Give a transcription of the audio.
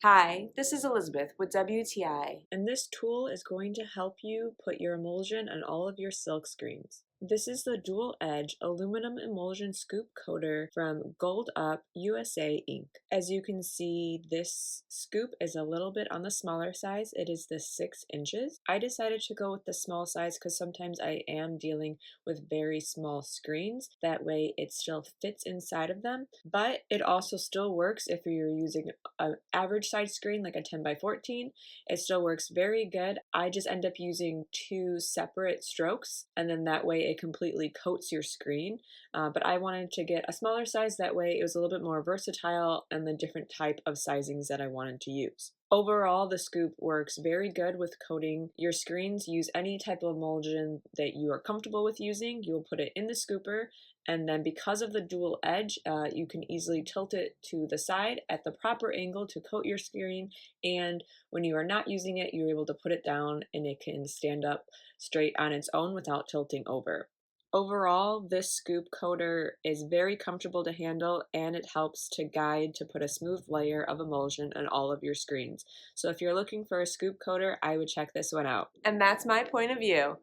Hi, this is Elizabeth with WTI. And this tool is going to help you put your emulsion on all of your silk screens. This is the dual edge aluminum emulsion scoop coater from Gold Up USA Inc. As you can see, this scoop is a little bit on the smaller size. It is the 6 inches. I decided to go with the small size because sometimes I am dealing with very small screens. That way it still fits inside of them, but it also still works if you're using an average size screen like a 10 by 14. It still works very good. I just end up using 2 separate strokes, and then that way it completely coats your screen. But I wanted to get a smaller size, that way it was a little bit more versatile and the different type of sizings that I wanted to use. Overall, the scoop works very good with coating your screens. Use any type of emulsion that you are comfortable with using. You will put it in the scooper, and then because of the dual edge, you can easily tilt it to the side at the proper angle to coat your screen, and when you are not using it, you're able to put it down and it can stand up straight on its own without tilting over. Overall, this scoop coater is very comfortable to handle, and it helps to guide to put a smooth layer of emulsion on all of your screens. So if you're looking for a scoop coater, I would check this one out. And that's my point of view.